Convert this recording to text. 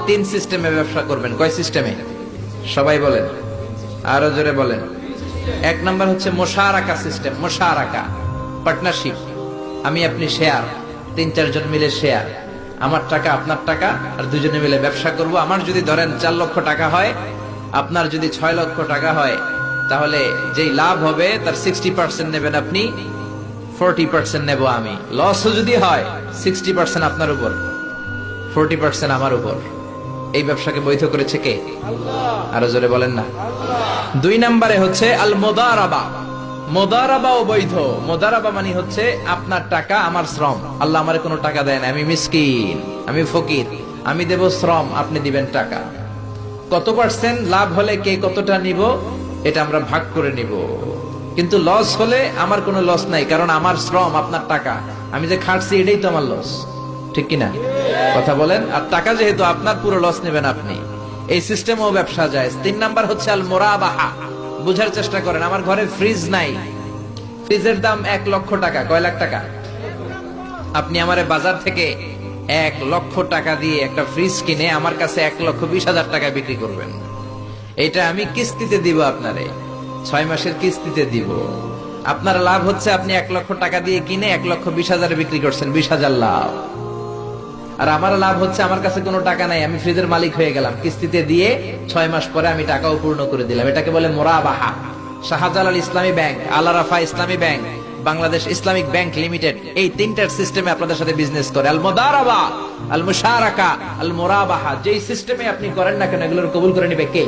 তিন সিস্টেমে ব্যবসা করবেন। কয় সিস্টেমে? সবাই বলেন, আরো জোরে বলেন। এক নাম্বার হচ্ছে মুশারাকা সিস্টেম। মুশারাকা পার্টনারশিপ, আমি আপনি শেয়ার, তিন চারজন মিলে শেয়ার, আমার টাকা আপনার টাকা, আর দুজনে মিলে ব্যবসা করব। আমার যদি ধরেন 4 লক্ষ টাকা হয়, আপনার যদি 6 লক্ষ টাকা হয়, তাহলে যেই লাভ হবে তার 60% নেবেন আপনি, 40% নেব আমি। লসও যদি হয় 60% আপনার উপর, 40% আমার উপর। এই ব্যবসাকে বৈধ করেছে কে? আরো জোরে বলেন না। দুই নম্বরে হচ্ছে আল মুদারাবা। মুদারাবাও বৈধ। মুদারাবা মানে হচ্ছে আপনার টাকা আমার শ্রম। আল্লাহ আমারে কোনো টাকা দেয় না, আমি মিসকিন, আমি ফকির, আমি দেব শ্রম, আপনি দিবেন টাকা। কত পার্সেন্ট লাভ হলে কে কতটা নিব এটা আমরা ভাগ করে নিব। কিন্তু লস হলে আমার কোনো লস নাই, কারণ আমার শ্রম আপনার টাকা, আমি যে খাটছি এটাই তো আমার লস। ঠিক কিনা? কথা বলেন। আর টাকা যেহেতু আপনার, পুরো লস নেবেন আপনি। এই সিস্টেমও ব্যবসা যায়। তিন নাম্বার হচ্ছে আল মুরাবাহা। বুঝার চেষ্টা করেন, আমার ঘরে ফ্রিজ নাই, ফ্রিজের দাম 1 লক্ষ টাকা। কয় লাখ টাকা? আপনি আমারে বাজার থেকে 1 লক্ষ টাকা দিয়ে একটা ফ্রিজ কিনে আমার কাছে 1,20,000 টাকা বিক্রি করবেন। এটা আমি কিস্তিতে দিব আপনারে, 6 মাসের কিস্তিতে দিব। আপনার লাভ হচ্ছে আপনি 1 লক্ষ টাকা দিয়ে কিনে 1,20,000 বিক্রি করছেন, 20,000 লাভ। আর আমার লাভ হচ্ছে আমার কাছে কোনো টাকা নাই, আমি ফ্রিজের মালিক হয়ে গেলাম, কিস্তিতে দিয়ে 6 মাস পরে আমি টাকাও পূর্ণ করে দিলাম। এটাকে বলে মুরাবাহা। শাহজালাল ইসলামী ব্যাংক, আল রাফা ইসলামী bank, Bangladesh Islamic bank limited, এই তিনটার সিস্টেমে আপনাদের সাথে বিজনেস করে। আল মুদারাবা, আল মুশারাকা, আল মুরাবাহা। যেই সিস্টেমে আপনি করেন না কেন, এগুলোর কবুল করে নিবে কে?